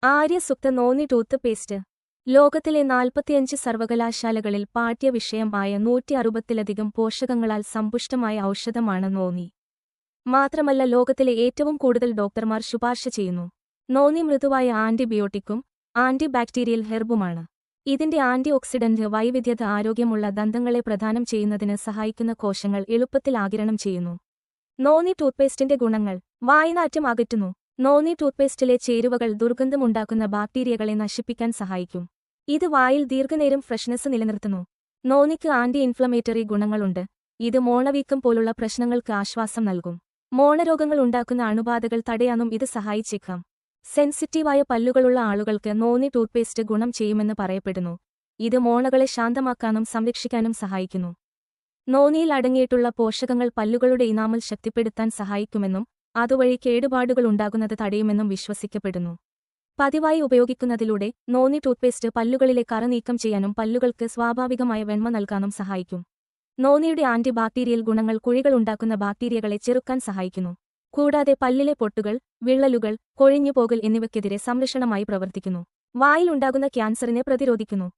ആര്യസുക്ത noni tooth paste. ലോകത്തിലെ 45 സർവകലാശാലകളിൽ പാഠ്യവിഷയമായ 160-ലധികം പോഷകങ്ങളാൽ സമ്പുഷ്ടമായ ഔഷധമാണ് നോനി. മാത്രമല്ല ലോകത്തിലെ ഏറ്റവും കൂടുതൽ ഡോക്ടർമാർ ശുപാർശ ചെയ്യുന്നു. നോനി മൃദുവായ ആന്റിബയോട്ടിക്കും ആന്റിബാക്ടീരിയൽ ഹെർബുമാണ്. ഇതിന്റെ ആന്റി ഓക്സിഡന്റ് വൈവിധ്യത ആരോഗ്യമുള്ള ദന്തങ്ങളെ പ്രദാനം ചെയ്യുന്നതിന് സഹായിക്കുന്ന കോശങ്ങൾ എളുപ്പത്തിൽ ആഗിരണം ചെയ്യുന്നു. നോനി ടൂത്ത്പേസ്റ്റിന്റെ ഗുണങ്ങൾ. വായ്നാറ്റം അകറ്റുന്നു. നോനി ടൂത്ത്പേസ്റ്റിലെ ചേരുവകൾ ദുർഗന്ധമുണ്ടാക്കുന്ന ബാക്ടീരിയകളെ നശിപ്പിക്കാൻ സഹായിക്കും. ഇത് വായിൽ ദീർഘനേരം ഫ്രഷ്നെസ് നിലനിർത്തുന്നു. നോനിക്ക് ആന്റി ഇൻഫ്ലമേറ്ററി ഗുണങ്ങളുണ്ട്. ഇത് മോണവീക്കം പോലുള്ള പ്രശ്നങ്ങൾക്ക് ആശ്വാസം നൽകും. മോണരോഗങ്ങൾ ഉണ്ടാക്കുന്ന അണുബാധകൾ തടയാനും ഇത് സഹായിച്ചേക്കാം. സെൻസിറ്റീവായ പല്ലുകളുള്ള ആളുകൾക്ക് നോനി ടൂത്ത്പേസ്റ്റ് ഗുണം ചെയ്യുമെന്ന് പറയപ്പെടുന്നു. ഇത് മോണകളെ ശാന്തമാക്കാനും സംരക്ഷിക്കാനും സഹായിക്കുന്നു. നോനിയിൽ അടങ്ങിയിട്ടുള്ള പോഷകങ്ങൾ പല്ലുകളുടെ ഇനാമൽ ശക്തിപ്പെടുത്താൻ സഹായിക്കുമെന്നും അതുവഴി കേടുപാടുകൾ ഉണ്ടാകുന്നത് തടയുമെന്നും വിശ്വസിക്കപ്പെടുന്നു. പതിവായി ഉപയോഗിക്കുന്നതിലൂടെ നോനി ടൂത്ത്പേസ്റ്റ് പല്ലുകളിലെ കറ നീക്കം ചെയ്യാനും പല്ലുകൾക്ക് സ്വാഭാവികമായ വെണ്മ നൽകാനും സഹായിക്കും. നോനിയുടെ ആന്റിബാക്ടീരിയൽ ഗുണങ്ങൾ കുഴികൾ ഉണ്ടാക്കുന്ന ബാക്ടീരിയകളെ ചെറുക്കാൻ സഹായിക്കുന്നു. കൂടാതെ പല്ലിലെ പൊട്ടുകൾ, വിള്ളലുകൾ, കൊഴിഞ്ഞുപോകൽ എന്നിവയ്ക്കെതിരെ സംരക്ഷണമായി പ്രവർത്തിക്കുന്നു. വായിൽ ഉണ്ടാകുന്ന ക്യാൻസറിനെ പ്രതിരോധിക്കുന്നു.